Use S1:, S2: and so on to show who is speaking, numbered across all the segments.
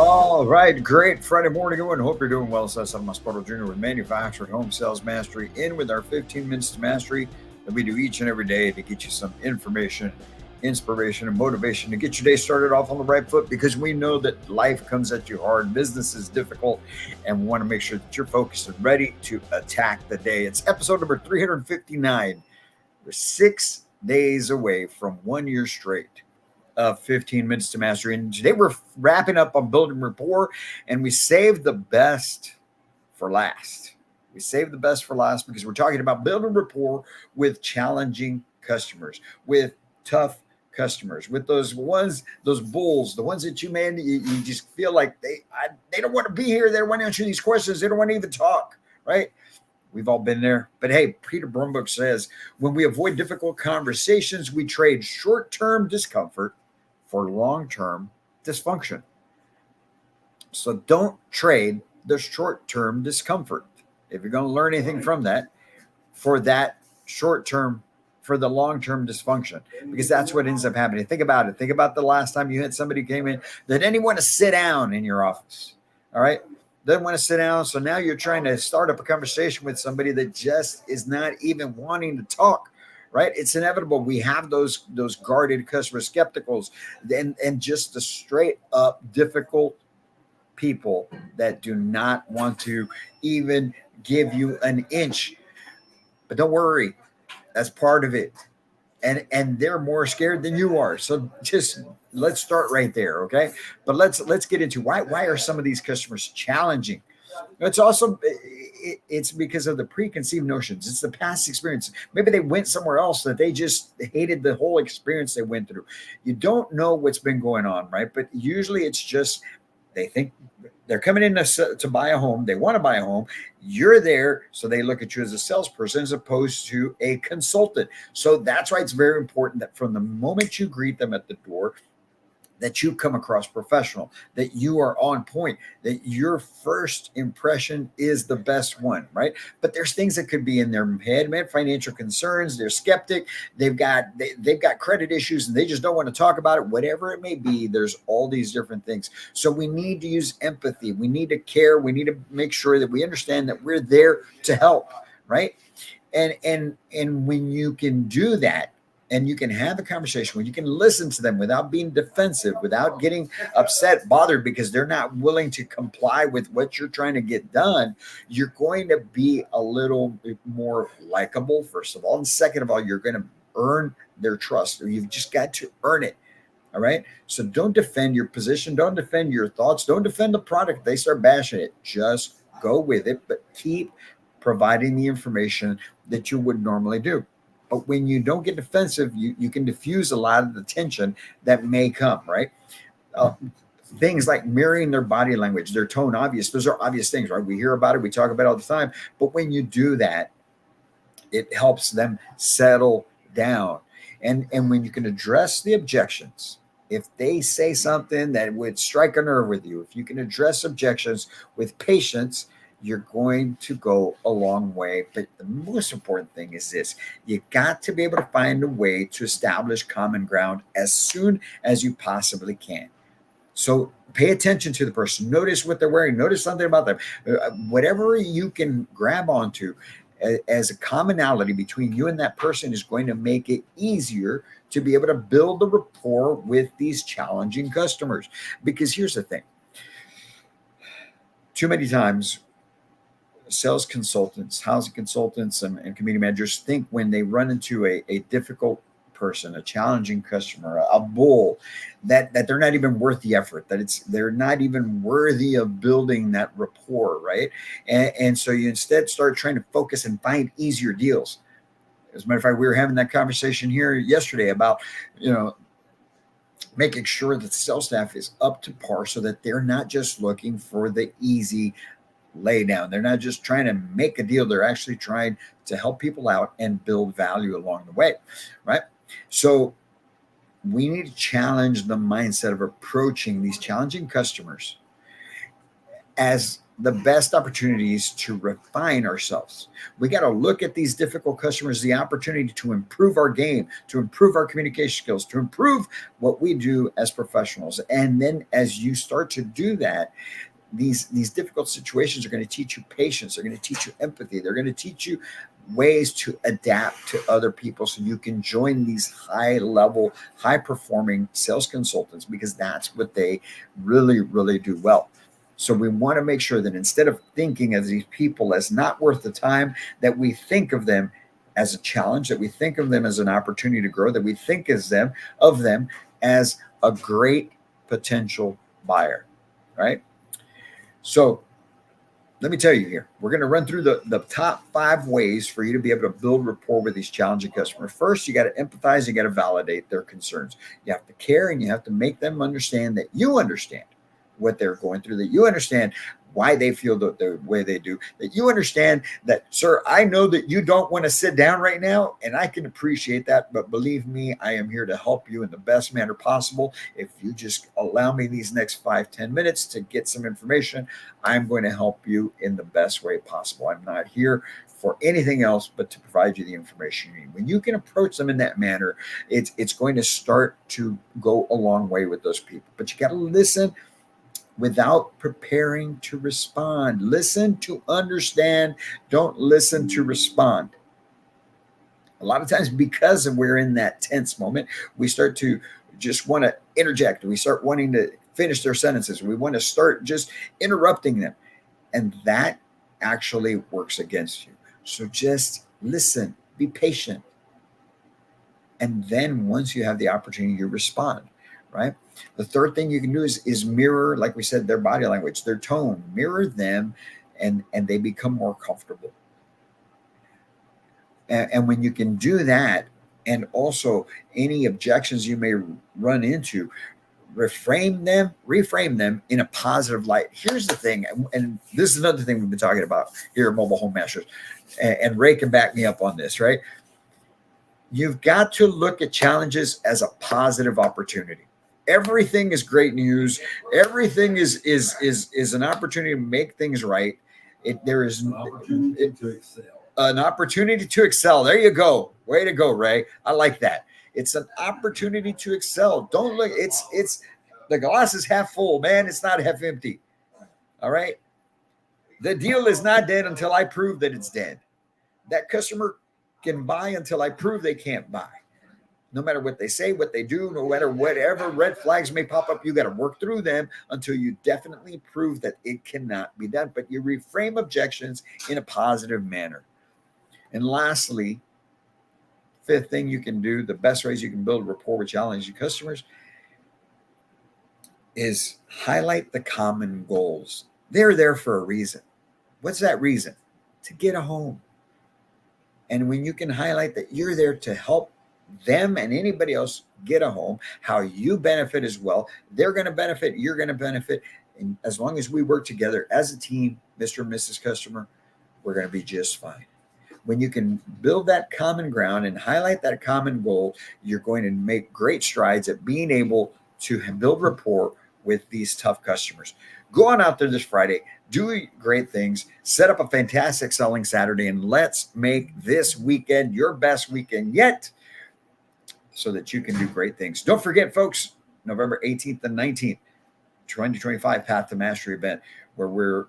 S1: All right, great Friday morning, everyone. Hope you're doing well. Says Maspoto Jr. with Manufactured Home Sales Mastery, in with our 15 minutes to mastery that we do each and every day to get you some information, inspiration, and motivation to get your day started off on the right foot, because we know that life comes at you hard, business is difficult, and we want to make sure that you're focused and ready to attack the day. It's episode number 359. We're 6 days away from 1 year straight of 15 minutes to mastery. And today we're wrapping up on building rapport, and we saved the best for last. We saved the best for last because we're talking about building rapport with challenging customers, with tough customers, with those ones, those bulls, the ones that you just feel like they don't want to be here. They don't want to answer these questions. They don't want to even talk, right? We've all been there. But hey, Peter Brumbook says, when we avoid difficult conversations, we trade short-term discomfort for long-term dysfunction. So don't trade the short-term discomfort, if you're going to learn anything from that, for that short-term, for the long-term dysfunction, because that's what ends up happening. Think about it. Think about the last time you had somebody came in that didn't want to sit down in your office. All right. Doesn't want to sit down. So now you're trying to start up a conversation with somebody that just is not even wanting to talk. Right? It's inevitable. We have those guarded customer skepticals and just the straight up difficult people that do not want to even give you an inch. But don't worry, that's part of it. And they're more scared than you are. So just let's start right there, okay? But let's get into why are some of these customers challenging? It's also it's because of the preconceived notions. It's the past experience. Maybe they went somewhere else that they just hated the whole experience they went through. You don't know what's been going on, right? But usually it's just they think they're coming in to buy a home. They want to buy a home. You're there, so they look at you as a salesperson as opposed to a consultant. So that's why it's very important that from the moment you greet them at the door, that you come across professional, that you are on point, that your first impression is the best one, right? But there's things that could be in their head, man, financial concerns, they're skeptic, they've got credit issues and they just don't want to talk about it, whatever it may be. There's all these different things. So we need to use empathy. We need to care. We need to make sure that we understand that we're there to help, right? And when you can do that, and you can have a conversation where you can listen to them without being defensive, without getting upset, bothered because they're not willing to comply with what you're trying to get done, you're going to be a little bit more likable, first of all. And second of all, you're going to earn their trust, or you've just got to earn it. All right. So don't defend your position. Don't defend your thoughts. Don't defend the product. They start bashing it. Just go with it, but keep providing the information that you would normally do. But when you don't get defensive, you can diffuse a lot of the tension that may come, right? Uh, Things like mirroring their body language, their tone, obvious. Those are obvious things, right? We hear about it, we talk about it all the time. But when you do that, it helps them settle down. And when you can address the objections, if they say something that would strike a nerve with you, if you can address objections with patience, you're going to go a long way. But the most important thing is this: you got to be able to find a way to establish common ground as soon as you possibly can. So pay attention to the person. Notice what they're wearing. Notice something about them. Whatever you can grab onto as a commonality between you and that person is going to make it easier to be able to build the rapport with these challenging customers. Because here's the thing: too many times sales consultants, housing consultants, and community managers think when they run into a difficult person, a challenging customer, a bull, that they're not even worth the effort, that they're not even worthy of building that rapport, right? And so you instead start trying to focus and find easier deals. As a matter of fact, we were having that conversation here yesterday about, making sure that the sales staff is up to par so that they're not just looking for the easy lay down. They're not just trying to make a deal. They're actually trying to help people out and build value along the way, right? So we need to challenge the mindset of approaching these challenging customers as the best opportunities to refine ourselves. We got to look at these difficult customers, the opportunity to improve our game, to improve our communication skills, to improve what we do as professionals. And then as you start to do that, these difficult situations are going to teach you patience. They're going to teach you empathy. They're going to teach you ways to adapt to other people so you can join these high level, high performing sales consultants, because that's what they really, really do well. So we want to make sure that instead of thinking of these people as not worth the time, that we think of them as a challenge, that we think of them as an opportunity to grow, that we think of them as a great potential buyer, right? So let me tell you here, we're going to run through the top 5 ways for you to be able to build rapport with these challenging customers. First, you got to empathize, you got to validate their concerns. You have to care, and you have to make them understand that you understand what they're going through, that you understand why they feel the way they do, that you understand that, sir, I know that you don't want to sit down right now, and I can appreciate that, but believe me, I am here to help you in the best manner possible. If you just allow me these next 5-10 minutes to get some information, I'm going to help you in the best way possible. I'm not here for anything else but to provide you the information you need. When you can approach them in that manner, it's going to start to go a long way with those people. But you got to listen without preparing to respond. Listen to understand. Don't listen to respond. A lot of times, because we're in that tense moment, we start to just want to interject. We start wanting to finish their sentences. We want to start just interrupting them. And that actually works against you. So just listen, be patient. And then once you have the opportunity, you respond, right? The third thing you can do is mirror, like we said, their body language, their tone, mirror them, and they become more comfortable. And when you can do that, and also any objections you may run into, reframe them in a positive light. Here's the thing, and this is another thing we've been talking about here at Mobile Home Masters, and Ray can back me up on this, right? You've got to look at challenges as a positive opportunity. Everything is great news. Everything is an opportunity to make things right. There is
S2: an opportunity to excel.
S1: An opportunity to excel. There you go. Way to go, Ray. I like that. It's an opportunity to excel. Don't look. It's the glass is half full, man. It's not half empty. All right. The deal is not dead until I prove that it's dead. That customer can buy until I prove they can't buy. No matter what they say, what they do, no matter whatever red flags may pop up, you got to work through them until you definitely prove that it cannot be done. But you reframe objections in a positive manner. And lastly, fifth thing you can do, the best ways you can build rapport with challenging customers, is highlight the common goals. They're there for a reason. What's that reason? To get a home. And when you can highlight that you're there to help them and anybody else get a home, how you benefit as well, they're going to benefit, you're going to benefit. And as long as we work together as a team, Mr. and Mrs. Customer, we're going to be just fine. When you can build that common ground and highlight that common goal, you're going to make great strides at being able to build rapport with these tough customers. Go on out there this Friday, do great things, set up a fantastic selling Saturday, and let's make this weekend your best weekend yet so that you can do great things. Don't forget, folks, November 18th and 19th, 2025 Path to Mastery event, where we're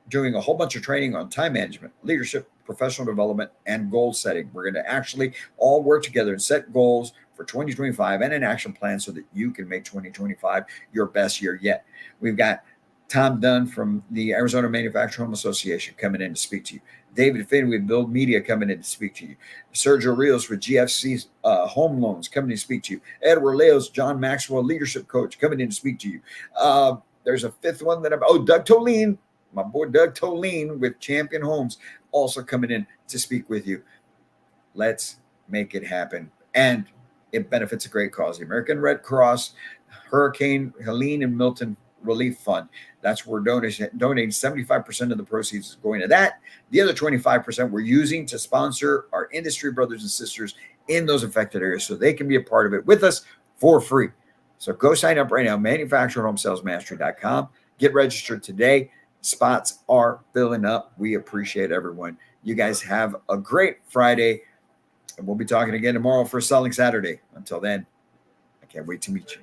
S1: doing a whole bunch of training on time management, leadership, professional development, and goal setting. We're going to actually all work together and set goals for 2025 and an action plan so that you can make 2025 your best year yet. We've got Tom Dunn from the Arizona Manufacturing Home Association coming in to speak to you. David Finn with Build Media coming in to speak to you. Sergio Rios with GFC Home Loans coming in to speak to you. Edward Leos, John Maxwell, leadership coach, coming in to speak to you. There's a fifth one that Doug Tolene, my boy Doug Tolene with Champion Homes, also coming in to speak with you. Let's make it happen. And it benefits a great cause. The American Red Cross, Hurricane Helene and Milton Relief Fund. That's where we're donating 75% of the proceeds is going to that. The other 25% we're using to sponsor our industry brothers and sisters in those affected areas so they can be a part of it with us for free. So go sign up right now, manufacturerhomesalesmastery.com. Get registered today. Spots are filling up. We appreciate everyone. You guys have a great Friday, and we'll be talking again tomorrow for Selling Saturday. Until then, I can't wait to meet you.